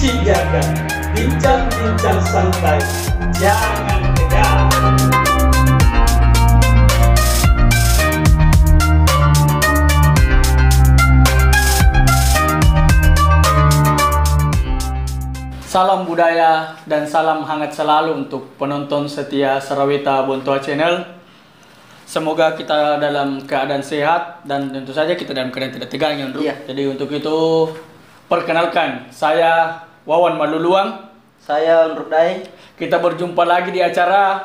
bici jaga, bincang-bincang santai, jangan tegang. Salam budaya dan salam hangat selalu untuk penonton setia Saraweta Bontoa Channel. Semoga kita dalam keadaan sehat dan tentu saja kita dalam keadaan tidak tegang ya, Ndru. Iya. Jadi untuk itu perkenalkan, saya Wawan Maluluang. Saya Ndruk Dai. Kita berjumpa lagi di acara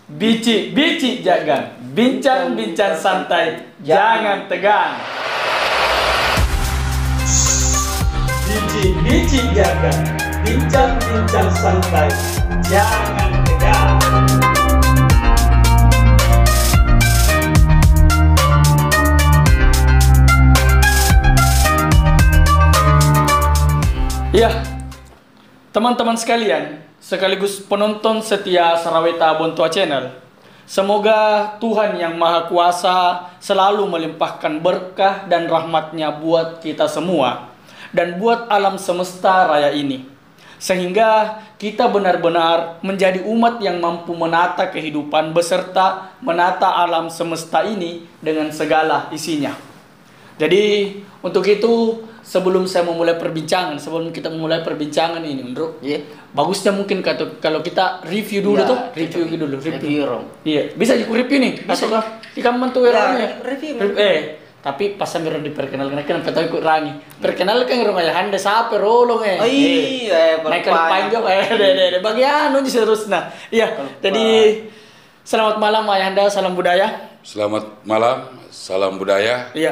Bici Jaga, bincang-bincang santai, jangan tegang. Bici Jaga, bincang-bincang santai, jangan tegang. Ya, teman-teman sekalian, sekaligus penonton setia Saraweta Bontoa Channel. Semoga Tuhan yang Maha Kuasa selalu melimpahkan berkah dan rahmatnya buat kita semua dan buat alam semesta raya ini, sehingga kita benar-benar menjadi umat yang mampu menata kehidupan beserta menata alam semesta ini dengan segala isinya. Jadi untuk itu, sebelum kita memulai perbincangan ini, Ndruk, bagusnya mungkin kalau kita review dulu Review. Iya, bisa review nih. Masuk lah. Kita membantu review. Tapi pas sambil diperkenalkan kenapa tahu ikut rangi. Perkenalkan rumah Ayahanda siapa rolong naik lupain juga bagian di seterusnya. Iya, jadi selamat malam Ayahanda, salam budaya. Selamat malam, salam budaya. Iya,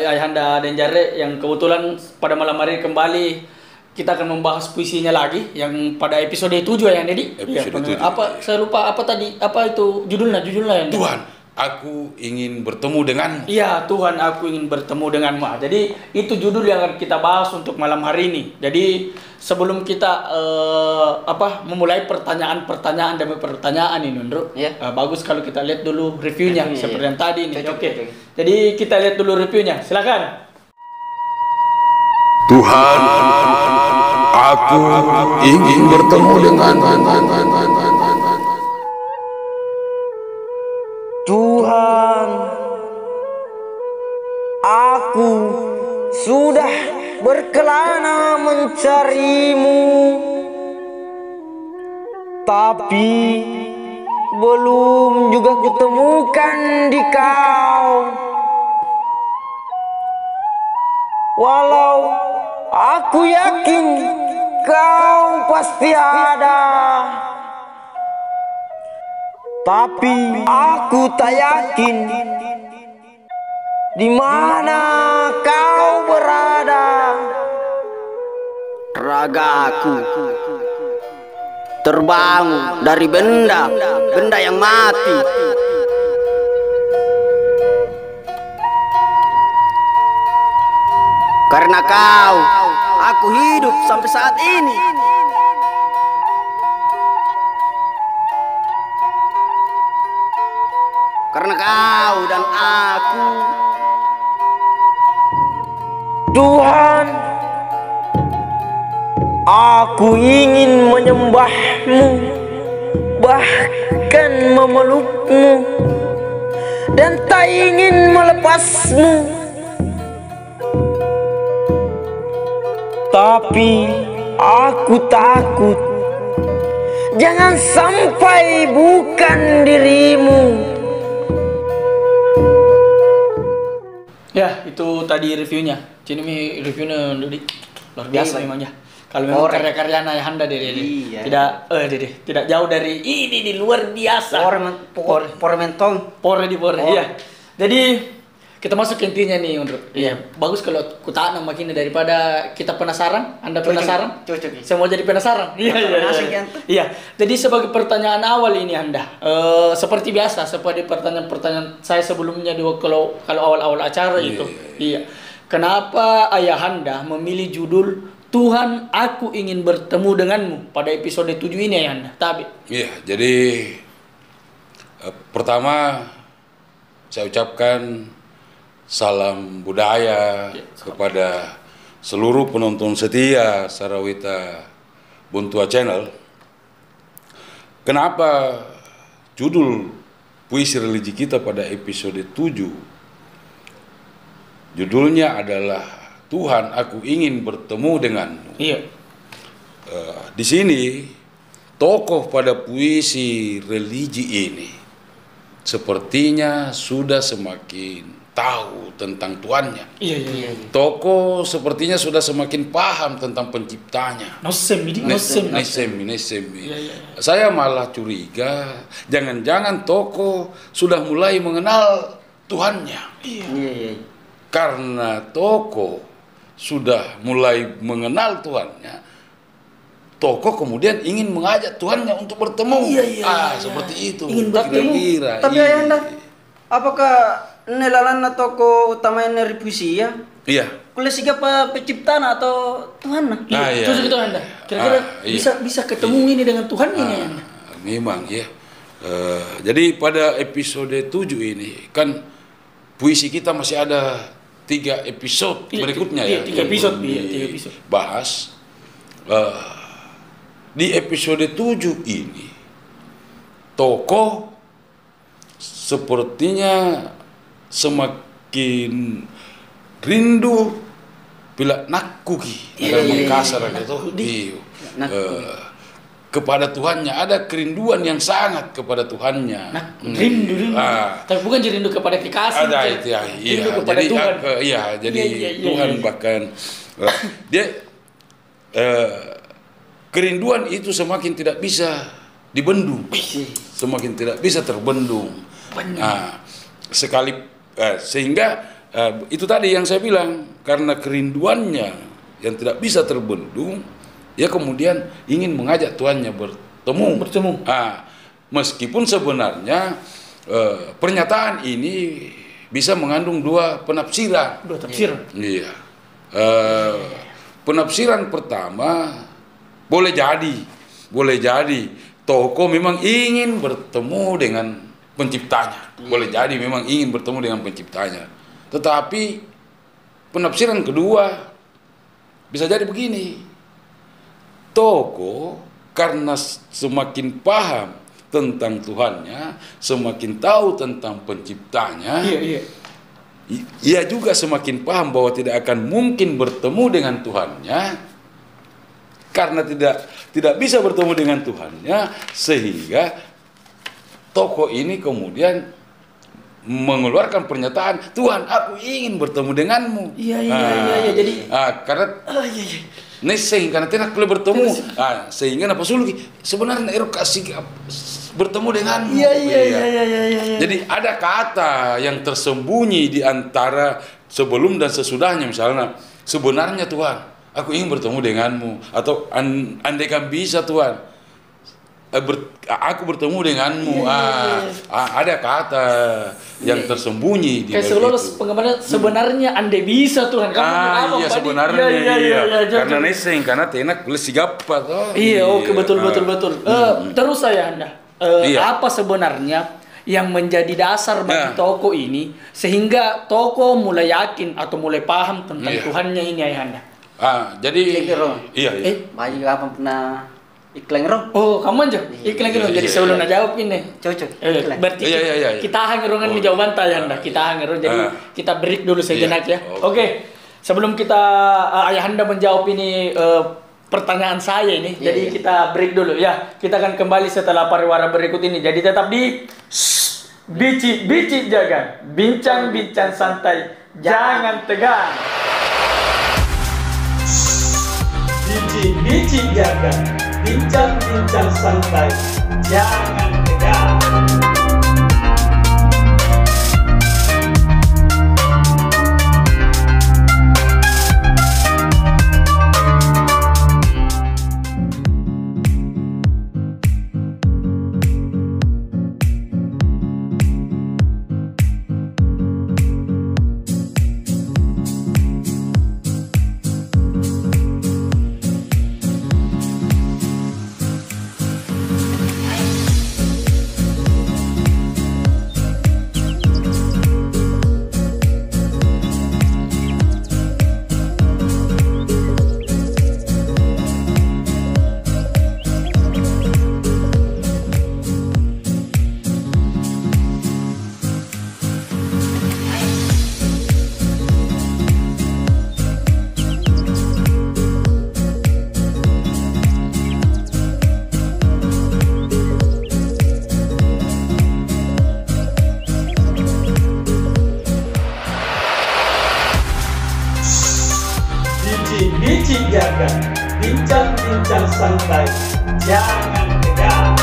Ayahanda Denjare yang kebetulan pada malam hari kembali kita akan membahas puisinya lagi yang pada episode 7 ya, Dedi. Episode 7. Apa saya lupa apa tadi? Apa itu judulnya ya? Tuhan, aku ingin bertemu denganmu. Iya, Tuhan, aku ingin bertemu denganmu. Jadi itu judul yang akan kita bahas untuk malam hari ini. Jadi sebelum kita memulai pertanyaan demi pertanyaan ini, Ndruk. Bagus kalau kita lihat dulu reviewnya seperti yang tadi ini. Oke. Jadi kita lihat dulu reviewnya. Silakan. Tuhan, aku ingin bertemu denganmu. Tuhan, aku sudah berkelana mencarimu, tapi belum juga kutemukan di kau. Walau aku yakin kau pasti ada, tapi aku tak yakin di mana kau berada. Ragaku terbangun dari benda yang mati. Karena kau, aku hidup sampai saat ini. Karena kau dan aku. Tuhan, aku ingin menyembahmu, bahkan memelukmu, dan tak ingin melepasmu. Tapi aku takut jangan sampai bukan dirimu. Ya, itu tadi reviewnya. Ini reviewnya luar biasa memang ya. Kalau memang karya-karya Ayahanda tidak jauh dari ini luar biasa. Pore. Iya. Jadi kita masuk ke intinya nih, Ndruk. Iya. Bagus kalau kutaan makin daripada kita penasaran. Anda penasaran? Cocok. Saya mau jadi penasaran. Iya. Jadi sebagai pertanyaan awal ini Anda, seperti biasa, seperti pertanyaan saya sebelumnya kalau awal-awal acara itu. Iya. Kenapa Ayahanda memilih judul Tuhan, aku ingin bertemu denganmu pada episode 7 ini, Ayahanda? Iya, jadi pertama saya ucapkan salam budaya kepada seluruh penonton setia Saraweta Bontua Channel. Kenapa judul puisi religi kita pada episode 7 judulnya adalah Tuhan, aku ingin bertemu denganmu. Iya. Di sini tokoh pada puisi religi ini sepertinya sudah semakin tahu tentang Tuhannya. Iya. Tokoh sepertinya sudah semakin paham tentang penciptanya. Nosem. Iya. Saya malah curiga, jangan-jangan tokoh sudah mulai mengenal Tuhannya. Iya. Karena tokoh sudah mulai mengenal Tuhannya, tokoh kemudian ingin mengajak Tuhannya untuk bertemu. Iya. Seperti itu. Ingin bertemu. Kira-kira. Tapi Ayahanda, apakah nelalan toko utama dari puisi ya? Iya. Kuliah siga penciptaan atau Tuhan? Iya. Terus gitu Anda. Kira-kira bisa ketemu ini dengan Tuhan ini Anda. Memang ya. Jadi pada episode 7 ini kan puisi kita masih ada 3 episode berikutnya ya. 3 episode. Bahas. Di episode 7 ini tokoh sepertinya semakin rindu bila nakuki dalam mengkasar gitu kepada Tuhannya, ada kerinduan yang sangat kepada Tuhannya. Rindu. Tapi bukan rindu kepada kekasih. Ada itu ya. Rindu kepada Tuhan. Jadi Tuhan bahkan dia kerinduan itu semakin tidak bisa dibendung, semakin tidak bisa terbendung. Sehingga itu tadi yang saya bilang, karena kerinduannya yang tidak bisa terbendung, dia kemudian ingin mengajak Tuhannya bertemu. Meskipun sebenarnya pernyataan ini bisa mengandung 2 penafsiran. 2 tafsiran. Iya. Penafsiran pertama boleh jadi tokoh memang ingin bertemu dengan penciptanya. Boleh jadi memang ingin bertemu dengan penciptanya. Tetapi penafsiran kedua bisa jadi begini. Tokoh karena semakin paham tentang Tuhannya, semakin tahu tentang penciptanya. Ia juga semakin paham bahwa tidak akan mungkin bertemu dengan Tuhannya. Karena tidak bisa bertemu dengan Tuhannya, sehingga tokoh ini kemudian mengeluarkan pernyataan, Tuhan, aku ingin bertemu denganmu. Iya. Jadi karena neseng karena tidak boleh bertemu. Sehingga apa suluki sebenarnya ero kasih bertemu denganmu. Iya. Jadi ada kata yang tersembunyi di antara sebelum dan sesudahnya, misalnya sebenarnya Tuhan, aku ingin bertemu denganmu, atau andaikan bisa Tuhan, aku bertemu denganmu. Ada kata yang tersembunyi di kayak penggambaran sebenarnya andai bisa Tuhan kamu sebenarnya karena neseng karena tenak boleh sigapa toh. Betul. Terus Anda apa sebenarnya yang menjadi dasar bagi tokoh ini sehingga tokoh mulai yakin atau mulai paham tentang Tuhannya ini Anda? Jadi Bayi apa pernah iklan roh? Oh, kamu aja iklan roh. Jadi sebelum jawab ini. Cocok. Berarti kita hangirongan di jawaban Anda. Kita hangiron. Jadi kita break dulu sejenak ya. Oke. Sebelum kita Ayahanda menjawab ini pertanyaan saya ini. Jadi kita break dulu ya. Kita akan kembali setelah pariwara berikut ini. Jadi tetap di Bici Jaga. Bincang-bincang santai. Jangan tegang. Bici Jaga. Bincang-bincang santai. Jangan tegang. bincang-bincang santai, jangan tegang.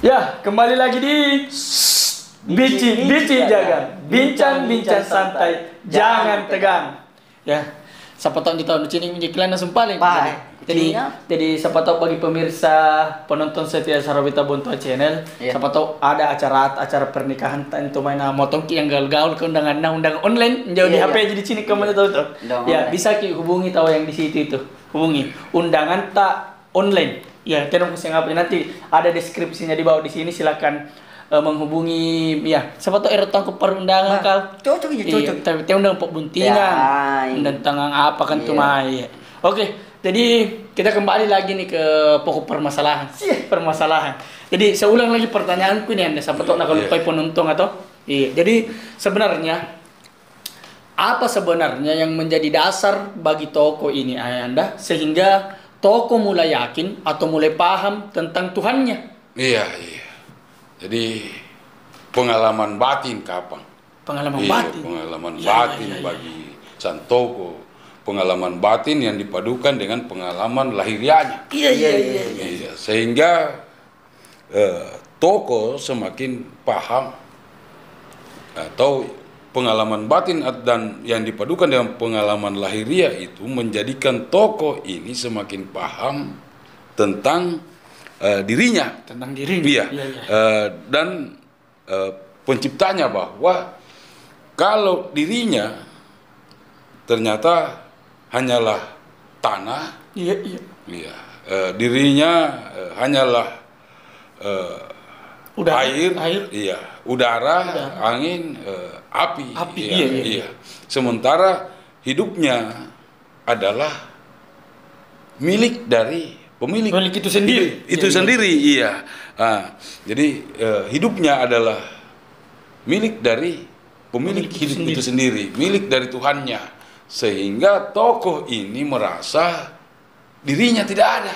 Ya, kembali lagi di Bici Jagan, bincang-bincang santai, jangan tegang. Ya, siapa tahu di tahun ini menjadi kalian langsung paling. Jadi siapa tahu bagi pemirsa penonton setia Sarawita Bontoa Channel, siapa tahu ada acara pernikahan tentu main motong yang gaul-gaul ke undangan online jauh di HP aja di sini kamu tahu tuh. Ya, bisa ki hubungi tahu yang di situ itu. Hubungi undangan tak online. Ya, tenang kusi ngapain nanti ada deskripsinya di bawah di sini, silakan menghubungi ya. Siapa tahu erotang ke perundangan kau. Cocok. Tapi dia undang pok buntingan. Undang tangan apa kan tuh mai. Oke, jadi kita kembali lagi nih ke pokok permasalahan. Permasalahan. Jadi saya ulang lagi pertanyaanku nih Anda, siapa tahu nak lupa penonton atau jadi sebenarnya apa sebenarnya yang menjadi dasar bagi toko ini Anda sehingga toko mulai yakin atau mulai paham tentang Tuhannya? Iya. Jadi pengalaman batin kapan? Pengalaman batin. Pengalaman batin bagi sang toko. Pengalaman batin yang dipadukan dengan pengalaman lahirianya. Iya. Sehingga toko semakin paham atau pengalaman batin dan yang dipadukan dengan pengalaman lahiria itu menjadikan tokoh ini semakin paham tentang dirinya. Tentang dirinya. Iya. Dan penciptanya bahwa kalau dirinya ternyata hanyalah tanah. Iya. Dirinya hanyalah air. Iya. Udara. Angin, api. Iya. Sementara hidupnya adalah milik dari pemilik itu sendiri. Sendiri, iya. Jadi hidupnya adalah milik dari pemilik hidup itu sendiri, milik dari Tuhannya. Sehingga tokoh ini merasa dirinya tidak ada.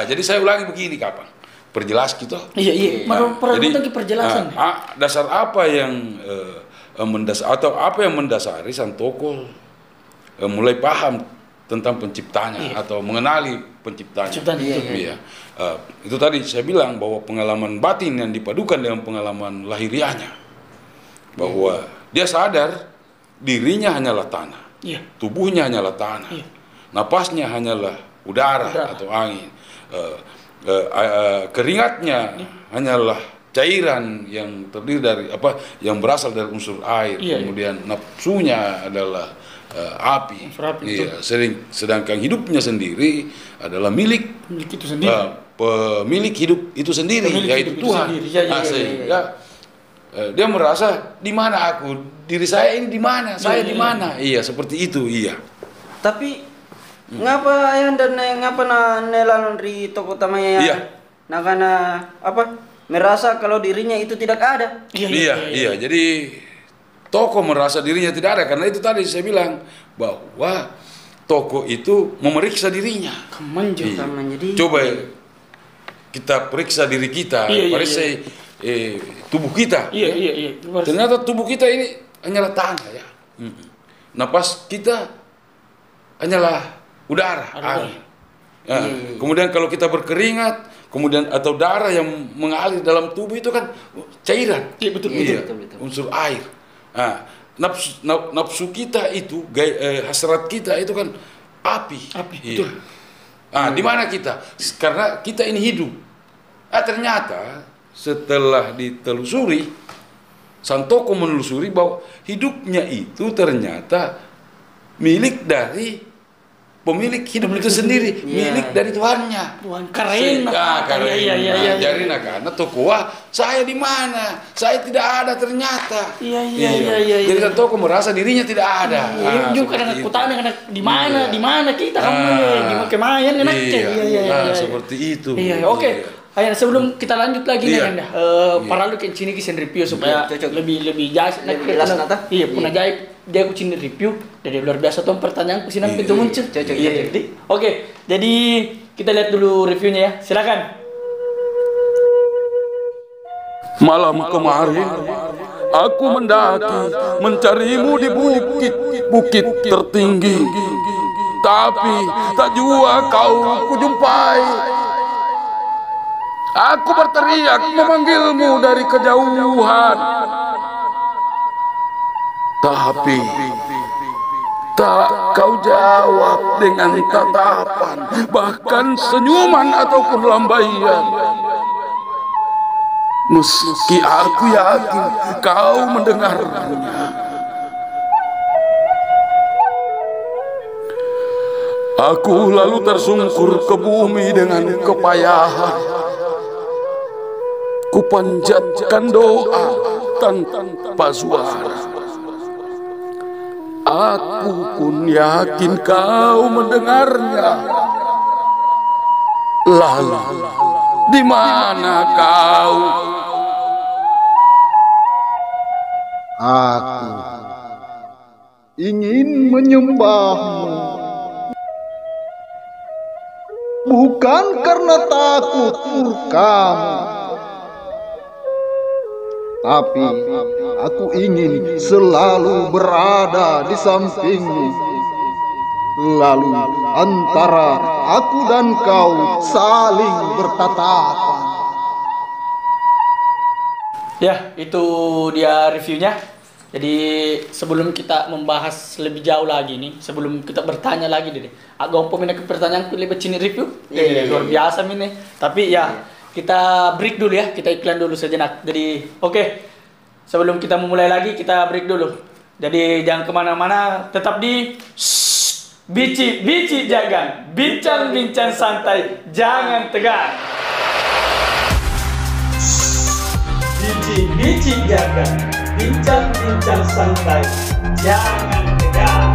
Jadi saya ulangi begini kapan? Perjelas gitu. Iya. Jadi perjelasan. Dasar apa yang mendasari sang tokoh mulai paham tentang penciptanya atau mengenali penciptanya. Iya. Itu tadi saya bilang bahwa pengalaman batin yang dipadukan dengan pengalaman lahirianya, bahwa dia sadar dirinya hanyalah tanah, tubuhnya hanyalah tanah, napasnya hanyalah udara atau angin. Keringatnya hanyalah cairan yang terdiri dari yang berasal dari unsur air. Kemudian nafsunya adalah api. Sedangkan hidupnya sendiri adalah milik itu sendiri. Pemilik hidup itu sendiri, yaitu Tuhan. Sehingga dia merasa di mana aku, diri saya ini di mana, saya di mana. Iya, seperti itu. Iya. Tapi ngapa ayah dan ngapa nelan di toko tamanya nakana merasa kalau dirinya itu tidak ada. Iya. Jadi toko merasa dirinya tidak ada karena itu tadi saya bilang bahwa toko itu memeriksa dirinya. Jadi coba kita periksa diri kita, periksa tubuh kita. Ternyata tubuh kita ini hanyalah tanah ya. Napas kita hanyalah udara, angin. Kemudian kalau kita berkeringat, kemudian atau darah yang mengalir dalam tubuh itu kan cairan. Betul. Unsur air. Nafsu kita itu, hasrat kita itu kan api. Betul. Di mana kita? Karena kita ini hidup. Ternyata setelah ditelusuri, sang tokoh menelusuri bahwa hidupnya itu ternyata milik dari pemilik hidup itu sendiri, milik dari Tuhannya. Keren. Jadi karena toko saya di mana? Saya tidak ada ternyata. Iya. Jadi kan toko merasa dirinya tidak ada. Juga karena kutanya di mana kita kamu kemayan enak. Seperti itu. Oke. Ayo sebelum kita lanjut lagi nih Anda, para lu sini kisah review supaya lebih jelas nata. Iya, pun aja dia aku cini review dari luar biasa tuh pertanyaanku sih pintu muncul. Oke, jadi kita lihat dulu reviewnya ya. Silakan. Malam kemarin aku mendaki mencarimu di bukit tertinggi, tapi tak jua kau kujumpai. Aku berteriak memanggilmu dari kejauhan, tapi tak kau jawab dengan tatapan, bahkan senyuman ataupun lambaian. Meski aku yakin kau mendengarnya. Aku lalu tersungkur ke bumi dengan kepayahan. Kupanjatkan doa tanpa suara. Aku pun yakin kau mendengarnya. Lalu, di mana kau? Aku ingin menyembahmu, bukan karena takut murkamu, tapi aku ingin selalu berada di sampingmu. Lalu antara aku dan kau saling bertatapan. Ya, itu dia reviewnya. Jadi sebelum kita membahas lebih jauh lagi nih, sebelum kita bertanya lagi deh, agak minat ke pertanyaan lebih cini review. Luar biasa nih. Tapi ya kita break dulu ya, kita iklan dulu sejenak. Jadi oke, sebelum kita memulai lagi kita break dulu. Jadi jangan kemana-mana, tetap di Bici Jagan, bincang-bincang santai, jangan tegang. Bici Jagan, bincang-bincang santai, jangan tegang.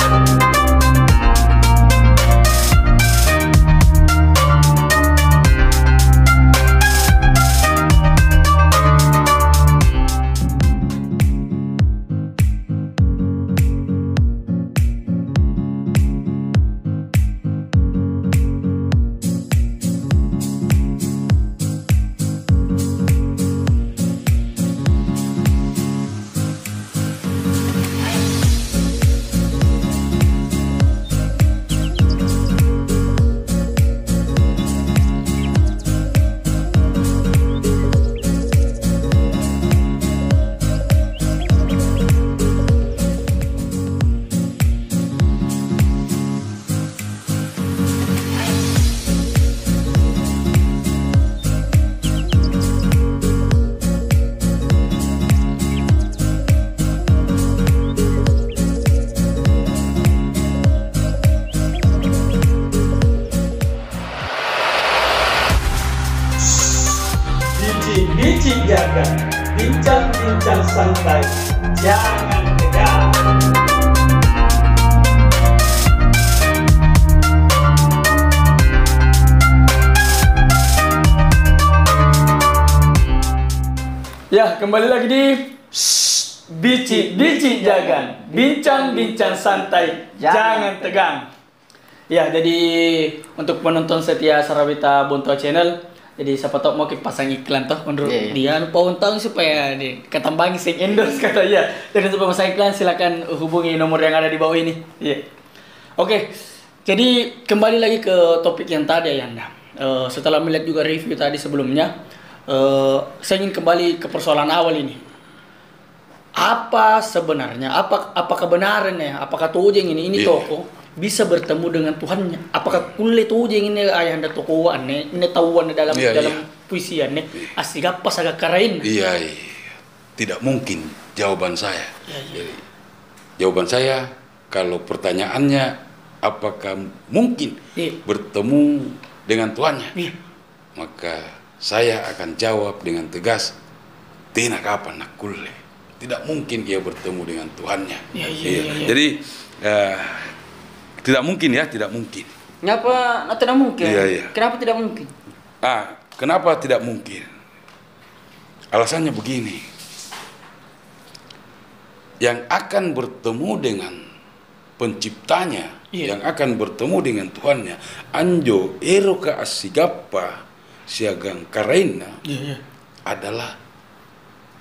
Bici Jagan, bincang-bincang santai, jangan tegang. Ya, kembali lagi di Bici Jagan, bincang-bincang santai, jangan tegang. Ya, jadi untuk penonton setia Sarawita Bontoa Channel, jadi siapa tahu mau kita pasang iklan toh menurut dia lupa untang supaya ketambangi sing endorse kata ya. Jadi untuk pasang iklan silakan hubungi nomor yang ada di bawah ini. Oke. Jadi kembali lagi ke topik yang tadi ya Anda. Setelah melihat juga review tadi sebelumnya, saya ingin kembali ke persoalan awal ini. Apa sebenarnya? Apa kebenarannya? Apakah Tojeng ini toko bisa bertemu dengan Tuhannya? Apakah kulit Tojeng ini ayah Anda tokoan ini tahuan dalam puisian asli gapas agak karain? Tidak mungkin jawaban saya. Jadi, jawaban saya kalau pertanyaannya apakah mungkin bertemu dengan Tuhannya, maka saya akan jawab dengan tegas, tina kapan nak kulle. Tidak mungkin ia bertemu dengan Tuhannya. Jadi tidak mungkin ya, tidak mungkin. Kenapa tidak mungkin? Kenapa tidak mungkin? Kenapa tidak mungkin? Alasannya begini. Yang akan bertemu dengan penciptanya, yang akan bertemu dengan Tuhannya, anjo eroka asigappa siagang karaina adalah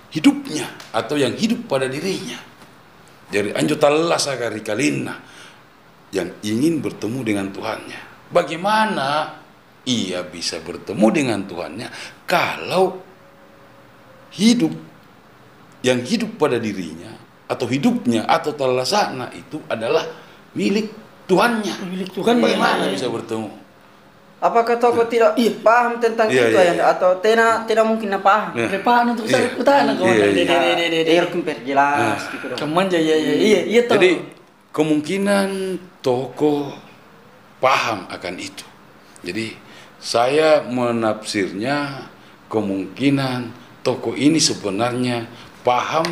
hidupnya atau yang hidup pada dirinya. Dari anjotalla sakari kalina yang ingin bertemu dengan Tuhannya. Bagaimana ia bisa bertemu dengan Tuhannya kalau hidup yang hidup pada dirinya atau hidupnya atau talasana itu adalah milik Tuhannya. Milik Tuhan. Bagaimana bisa bertemu? Apakah tokoh tidak paham tentang itu Ayanda atau tidak mungkin paham? Paham untuk saya utana kawan. Irkum perjelas gitu. Kemanja iya toh. Jadi kemungkinan tokoh paham akan itu. Jadi saya menafsirnya kemungkinan tokoh ini sebenarnya paham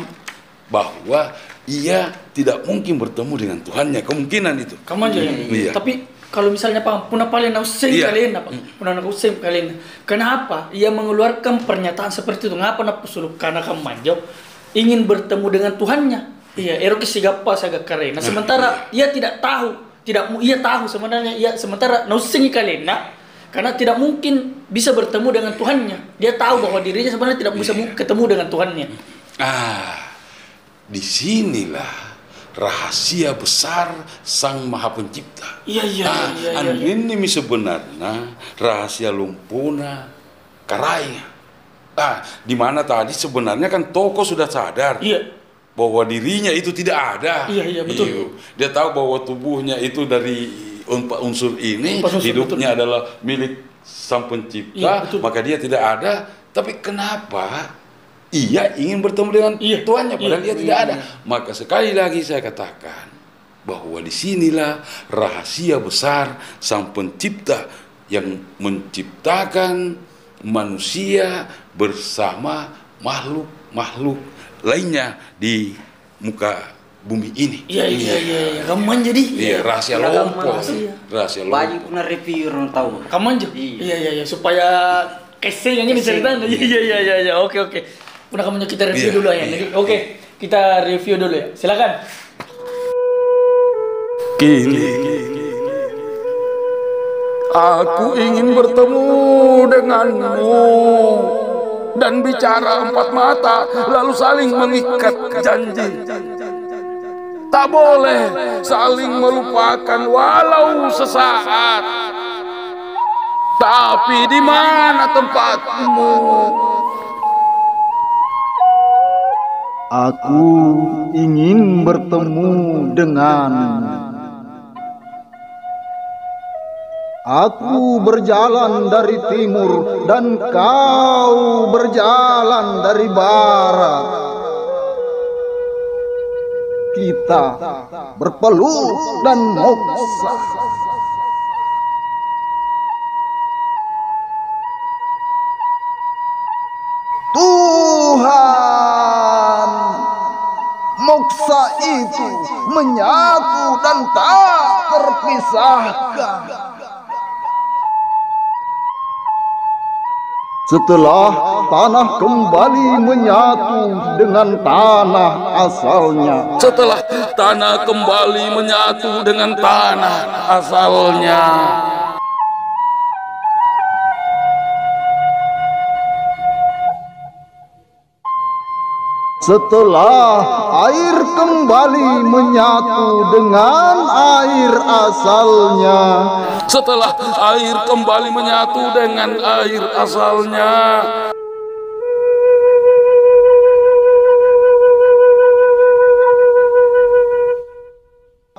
bahwa ia tidak mungkin bertemu dengan Tuhannya. Kemungkinan itu. Kemanja ya. Tapi kalau misalnya paham, punah paling nausim kalian apa? Punah nausim kalian. Kenapa ia mengeluarkan pernyataan seperti itu? Ngapa nak pesuluk karena Kemanja ingin bertemu dengan Tuhannya? Iya, eroki sigapa saga karena. Sementara ia tidak tahu, ia tahu sebenarnya sementara nausim kalian karena tidak mungkin bisa bertemu dengan Tuhannya. Dia tahu bahwa dirinya sebenarnya tidak bisa ketemu dengan Tuhannya. Disinilah rahasia besar Sang Maha Pencipta. Iya. Ini sebenarnya rahasia lumpuna karainya. Di mana tadi sebenarnya kan tokoh sudah sadar bahwa dirinya itu tidak ada. Iya betul. Dia tahu bahwa tubuhnya itu dari empat unsur ini, hidupnya adalah milik Sang Pencipta, maka dia tidak ada. Tapi kenapa ia ingin bertemu dengan Tuhannya padahal dia tidak ada? Maka sekali lagi saya katakan bahwa disinilah rahasia besar Sang Pencipta yang menciptakan manusia bersama makhluk-makhluk lainnya di muka bumi ini. Iya. Kamu jadi. Iya, rahasia lompong. Rahasia lompong. Banyak pernah review orang tahu. Kamu Iya, supaya casing yang ini diceritain. Iya. Oke. Udah kamu kita review dulu ya. Jadi oke, kita review dulu ya. Silakan. Kini aku ingin bertemu denganmu dan bicara empat mata lalu saling mengikat janji. Tak boleh saling melupakan walau sesaat. Tapi di mana tempatmu? Aku ingin bertemu dengan. Aku berjalan dari timur dan kau berjalan dari barat. Kita berpeluk dan moksa. Tuhan, moksa itu menyatu dan tak terpisahkan. Setelah tanah kembali menyatu dengan tanah asalnya. Setelah tanah kembali menyatu dengan tanah asalnya. Setelah air kembali menyatu dengan air asalnya. Setelah air kembali menyatu dengan air asalnya.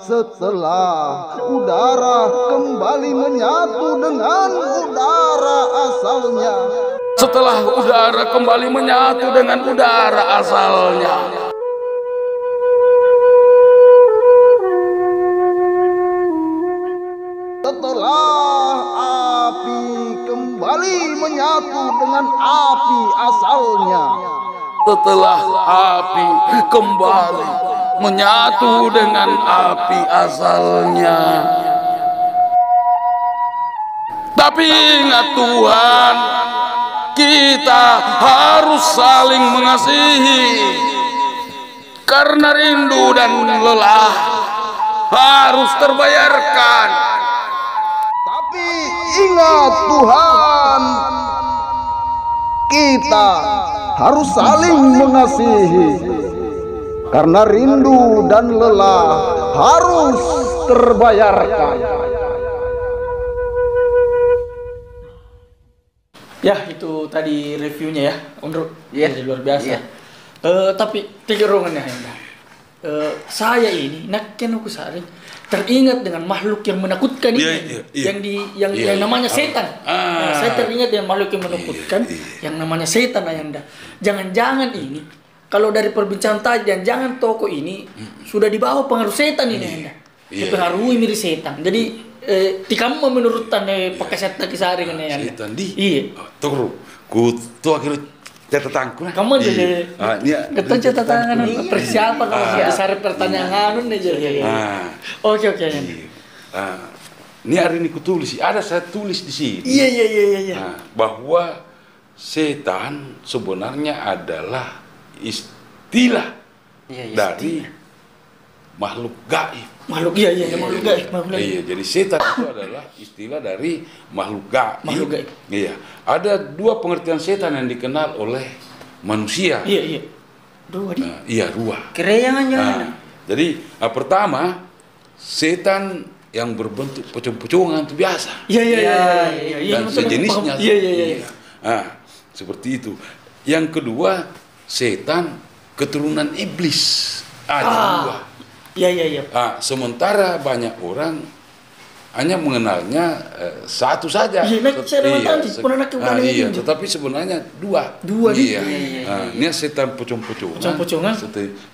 Setelah udara kembali menyatu dengan udara asalnya. Setelah udara kembali menyatu dengan udara asalnya. Setelah api kembali menyatu dengan api asalnya. Setelah api kembali menyatu dengan api asalnya. Tapi ingat Tuhan, kita harus saling mengasihi karena rindu dan lelah harus terbayarkan. Tapi ingat Tuhan, kita harus saling mengasihi. Karena rindu dan lelah harus terbayarkan. Ya, itu tadi reviewnya ya, Ondro. Iya. Jadi luar biasa. Iya. Tapi kegerongannya Anda. Saya ini nakken aku sari teringat dengan makhluk yang menakutkan ini, yang namanya setan. Nah, saya teringat dengan makhluk yang menakutkan, yang namanya setan Ayanda. Jangan-jangan ini kalau dari perbincangan tadi, jangan toko ini sudah dibawa pengaruh setan ini Ayanda. Dipengaruhi mirip setan. Jadi kamu menurut tanda pakai setan kisari kan Ayanda. Setan di. Iya. Tunggu, ku akhirnya catatanku nah. Kamu aja kita catatan persiapan kamu besar pertanyaan nih jadi. Oke. Ini hari ini kutulis, ada saya tulis di sini. Iya. Bahwa setan sebenarnya adalah istilah dari makhluk gaib. Makhluk makhluk gaib. Iya, jadi setan itu adalah istilah dari makhluk gaib. Makhluk gaib. Iya, ada dua pengertian setan yang dikenal oleh manusia. Iya. Dua. Dua. Kereyangan. Jadi pertama, setan yang berbentuk pocong-pocongan itu biasa. Iya. Dan sejenisnya. Iya. Seperti itu. Yang kedua, setan keturunan iblis. Dua. Iya. Sementara banyak orang hanya mengenalnya satu saja. Tetapi sebenarnya dua. Iya. Ini setan pocong-pocongan,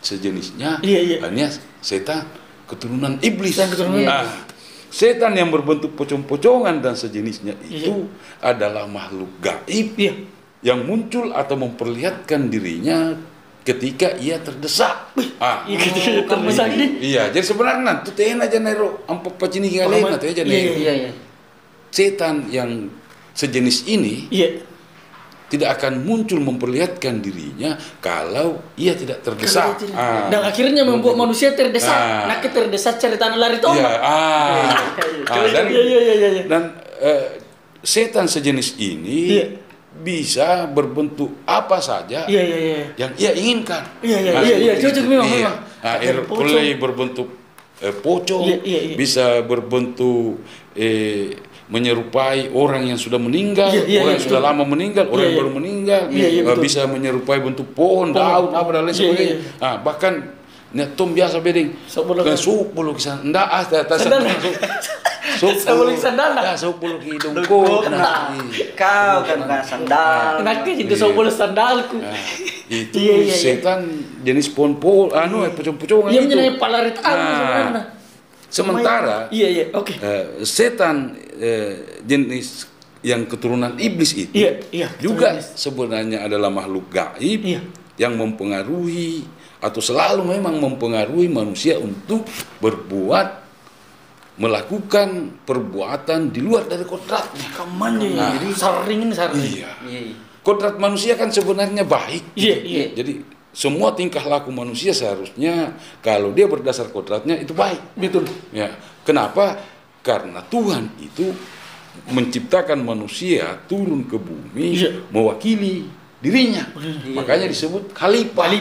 sejenisnya. Ini setan keturunan iblis. Setan yang berbentuk pocong-pocongan dan sejenisnya itu adalah makhluk gaib yang muncul atau memperlihatkan dirinya ketika ia terdesak. Terdesak nih. Iya, jadi sebenarnya tuh teh aja nero ampo pacini kalian tuh aja nero. Iya. Setan yang sejenis ini tidak akan muncul memperlihatkan dirinya kalau ia tidak terdesak. Dan akhirnya membuat manusia terdesak. Nak terdesak cari tanah lari toh. Dan setan sejenis ini bisa berbentuk apa saja yang ia inginkan. Iya. Cocok memang. Mulai berbentuk pocong, bisa berbentuk menyerupai orang yang sudah meninggal, orang yang sudah lama meninggal, orang yang baru meninggal, bisa menyerupai bentuk pohon, daun, apa dan lain sebagainya. Bahkan tom biasa beding, sup bulu kisah, ndak Sebelum sandal nak. Sepuluh hidungku. Kau kan sandal. Kenapa jadi sepuluh sandalku? Itu setan jenis pohon-pohon, pocong-pocongan itu. Iya menjadi palarit sebenarnya. Sementara, oke. Setan jenis yang keturunan iblis itu juga sebenarnya adalah makhluk gaib yang mempengaruhi atau selalu memang mempengaruhi manusia untuk melakukan perbuatan di luar dari kodratnya. Jadi sering. Iya. Kodrat manusia kan sebenarnya baik. Iya. Jadi semua tingkah laku manusia seharusnya kalau dia berdasar kodratnya itu baik. Betul. Ya. Kenapa? Karena Tuhan itu menciptakan manusia turun ke bumi mewakili dirinya. Makanya disebut khalifah.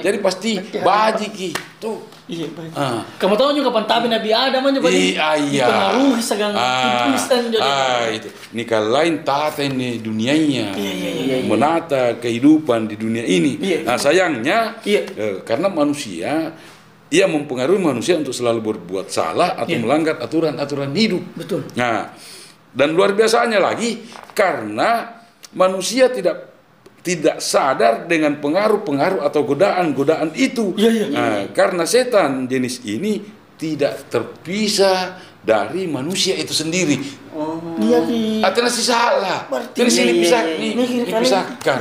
Jadi pasti bajiki tuh. Iya, baik. Kamu tahu juga pantabi Nabi Adam aja banyak dipengaruhi segang iblis dan itu. Nikah lain tata ini dunianya, menata kehidupan di dunia ini. Nah sayangnya, karena manusia, ia mempengaruhi manusia untuk selalu berbuat salah atau melanggar aturan-aturan hidup. Betul. Nah, dan luar biasanya lagi karena manusia tidak sadar dengan pengaruh-pengaruh atau godaan-godaan itu. Karena setan jenis ini tidak terpisah dari manusia itu sendiri. Artinya sih salah. Jadi sini dipisahkan.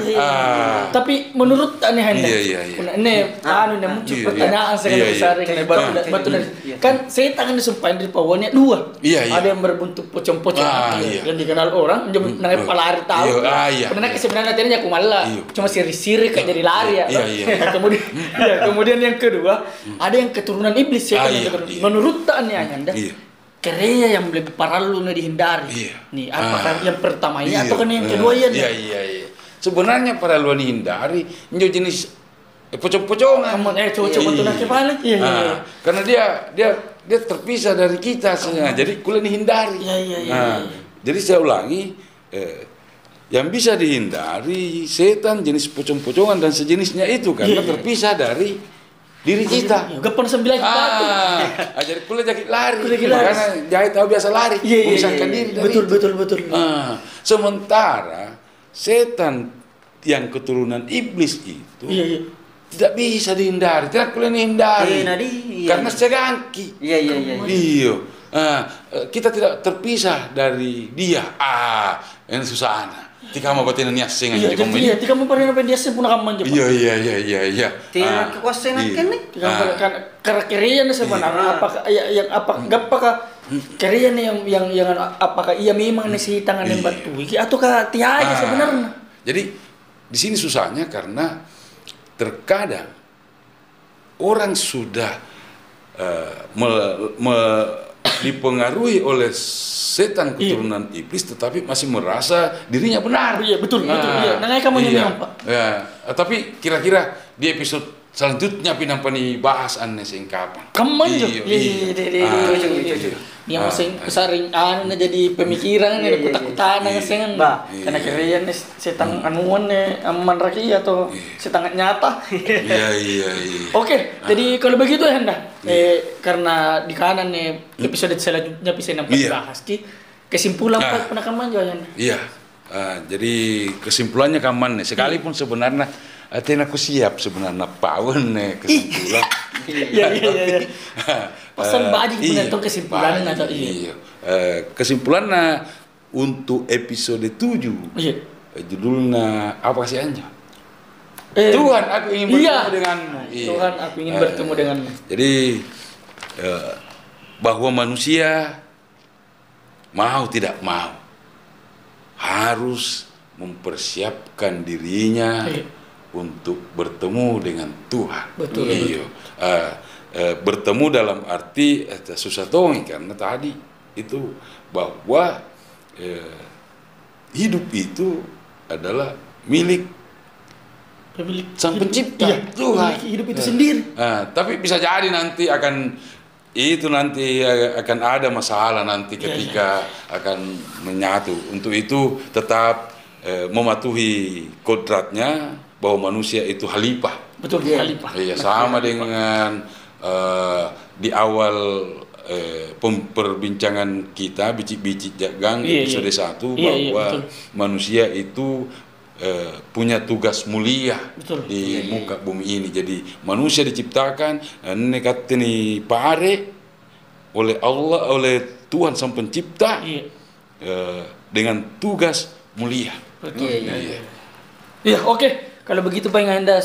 Tapi menurut aneh muncul pertanyaan sangat besar kan setan kan disumpahin dari pawonnya dua. Ada yang berbentuk pocong-pocong yang dikenal orang namanya palari tahu. Karena sebenarnya artinya aku malah cuma siri-siri kayak jadi lari ya. Kemudian yang kedua ada yang keturunan iblis ya. Menurut aneh Anda karya yang lebih parah lu dihindari. Nih, apakah yang pertama ini atau kan yang kedua ya? Iya. sebenarnya para luar hindari nyo jenis pocong-pocongan. Cocok betul lagi balik. Iya. Karena dia terpisah dari kita sebenarnya. Jadi kulen hindari. Iya. Jadi saya ulangi, yang bisa dihindari setan jenis pocong-pocongan dan sejenisnya itu karena terpisah dari diri kita. Gapon 9 batu. Jadi kulen jadi lari. Karena jahit tahu biasa lari, memisahkan diri dari betul. Sementara setan yang keturunan iblis itu tidak bisa dihindari, tidak boleh dihindari. Karena segangki. Iya. Kita tidak terpisah dari dia. Ini susah. Tika mau batin niat sing aja kamu ini. Tika mau pernah dia sih punah kamu aja. Iya. Tidak kekuasaan kan nih. Karena kerian sebenarnya apakah kerian yang apakah ia memang nasi tangan yang batu atau tiada sebenarnya. Jadi di sini susahnya karena terkadang orang sudah dipengaruhi oleh setan keturunan iblis, tetapi masih merasa dirinya benar. Iya betul. Nah, kamu nyanyi Pak. Tapi kira-kira di episode selanjutnya pinampani bahas aneh singkapan. Kamu dia masing sering jadi pemikiran ketakutan sengan karena kalian setan anuan aman rakyat atau setan nyata. Iya. Oke, jadi kalau begitu ya Anda karena di kanan episode selanjutnya bisa nampak bahas kesimpulan penakaman Anda. Iya. Jadi kesimpulannya kaman sekalipun sebenarnya aku siap sebenarnya pawen kesimpulan. Iya. Pesan baju menentukan kesimpulan atau iya. Kesimpulannya untuk episode 7. Judulnya apa sih Anja? Tuhan aku ingin bertemu denganmu. Tuhan aku ingin bertemu denganmu. Jadi bahwa manusia mau tidak mau harus mempersiapkan dirinya untuk bertemu dengan Tuhan. Betul. Bertemu dalam arti susah tongi karena tadi itu bahwa hidup itu adalah milik Sang Pencipta, Tuhan. Hidup itu sendiri. Tapi bisa jadi nanti akan ada masalah nanti ketika akan menyatu. Untuk itu tetap mematuhi kodratnya bahwa manusia itu halifah. Betul, halifah. Iya, sama dengan di awal perbincangan kita bicik-bicik jagang episode 1 bahwa manusia itu punya tugas mulia di muka bumi ini. Jadi manusia diciptakan nekatini pare oleh Allah, oleh Tuhan Sang Pencipta dengan tugas mulia. Betul. Iya, oke. Kalau begitu Pak Anda,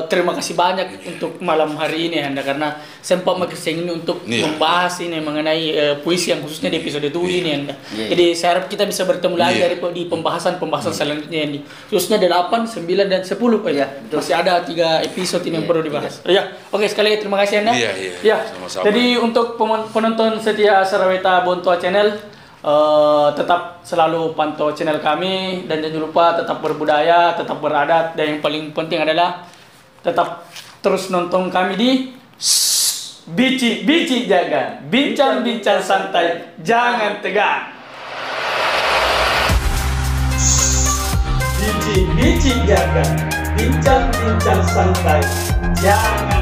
terima kasih banyak untuk malam hari ini Anda karena sempat makasih ini untuk membahas ini mengenai puisi yang khususnya di episode 7 ini Anda. Jadi saya harap kita bisa bertemu lagi di pembahasan selanjutnya ini. Khususnya 8, 9 dan 10 Pak. Masih ada 3 episode ini yang perlu dibahas. Oke, sekali lagi terima kasih Anda. Sama-sama. Jadi untuk penonton setia Saraweta Bontoa Channel, tetap selalu pantau channel kami dan jangan lupa tetap berbudaya, tetap beradat, dan yang paling penting adalah tetap terus nonton kami di Bici Jaga, bincang-bincang santai, jangan tegang. Bici Jaga, bincang-bincang santai, jangan